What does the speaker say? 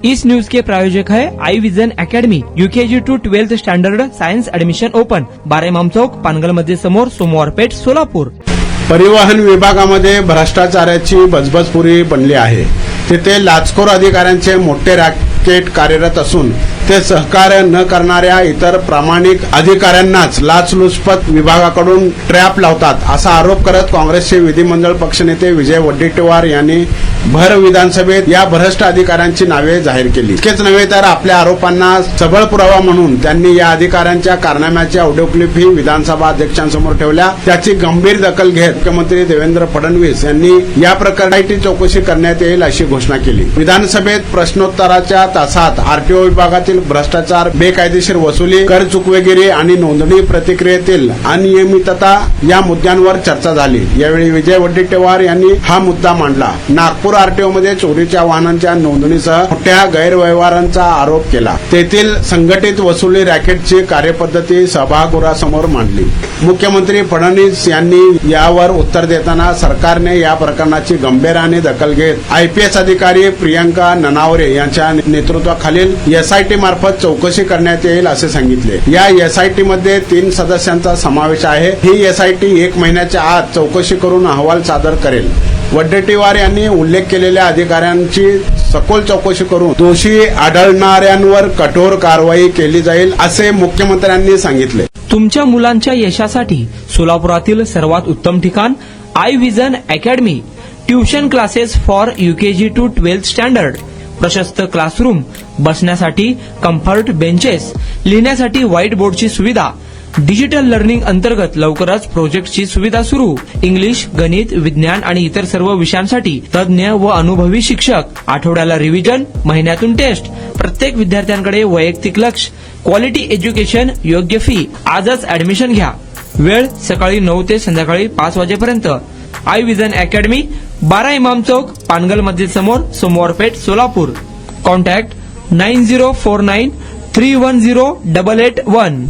इस news के प्रायोजक है I vision academy, UKG to 12th standard science admission open, 12 Imam Chowk, Pangal मध्ये समोर, सोमवार पेठ, सोलापूर। परिवहन विभागामध्ये भ्रष्टाचाराची बजबजपुरी बनली आहे। तिथे लाचखोर अधिकाऱ्यांचे मोठे रॅकेट कार्यरत असून ते सहकार्य न करणाऱ्या इतर प्रामाणिक अधिकाऱ्यांनाच लाचलुचपत विभागाकडून ट्रॅप लावतात असा आरोप करत काँग्रेसचे विधिमंडळ पक्षनेते विजय वडेट्टीवार यांनी भर विधानसभेत या भ्रष्ट अधिकाऱ्यांची नावे जाहीर केली। इतकेच नव्हे तर आपल्या आरोपांना सबळ पुरावा म्हणून त्यांनी या अधिकाऱ्यांच्या कारनाम्याच्या ऑडिओ क्लिपही विधानसभा अध्यक्षांसमोर ठेवल्या। त्याची गंभीर दखल घेत मुख्यमंत्री देवेंद्र फडणवीस यांनी या प्रकरणाची चौकशी करण्यात येईल अशी घोषणा केली। विधानसभेत प्रश्नोत्तराच्या तासात आरटीओ विभागातील भ्रष्टाचार, बेकायदेशीर वसुली, कर चुकवेगिरी आणि नोंदणी प्रक्रियेतील अनियमितता या मुद्द्यांवर चर्चा झाली। यावेळी विजय वडेट्टीवार यांनी हा मुद्दा मांडला। नागपूर आरटीओ मध्ये चोरीच्या वाहनांच्या नोंदणीसह मोठ्या गैरव्यवहारांचा आरोप केला। तेथील संघटित वसुली रॅकेटची कार्यपद्धती सभागृहासमोर मांडली। मुख्यमंत्री फडणवीस यांनी यावर उत्तर देताना सरकारने या प्रकरणाची गंभीराने दखल घेत आयपीएस अधिकारी प्रियंका ननावरे यांच्या नेतृत्वाखालील एसआयटी मार्फत चौकशी करण्यात येईल असे सांगितले। या एसआयटी मध्ये 3 सदस्यांचा समावेश आहे। ही एसआयटी 1 महिन्याच्या आत चौकशी करून अहवाल सादर करेल। वडेट्टीवार यांनी उल्लेख केलेल्या अधिकाऱ्यांची सखोल चौकशी करून दोषी आढळणाऱ्यांवर कठोर कारवाई केली जाईल असे मुख्यमंत्र्यांनी सांगितले। तुमच्या मुलांच्या यशासाठी सोलापुरातील सर्वात उत्तम ठिकाण I vision academy, tuition classes for UKG to 12th standard, प्रशस्त क्लासरूम, बसण्यासाठी कम्फर्ट बेंचेस, लिहिण्यासाठी व्हाईट बोर्डची सुविधा, डिजिटल लर्निंग अंतर्गत लवकरच प्रोजेक्टची सुविधा सुरू, इंग्लिश, गणित, विज्ञान आणि इतर सर्व विषयांसाठी तज्ञ व अनुभवी शिक्षक, आठवड्याला रिव्हिजन, महिन्यातून टेस्ट, प्रत्येक विद्यार्थ्यांकडे वैयक्तिक लक्ष, क्वालिटी एज्युकेशन, योग्य फी। आजच ऍडमिशन घ्या। वेळ सकाळी 9 ते संध्याकाळी 5 वाजेपर्यंत। आई विजन अकॅडमी, 12 इमाम चौक, पानगल मस्जिद समोर, सोमवार पेठ, सोलापूर। कॉन्टॅक्ट 9049310881।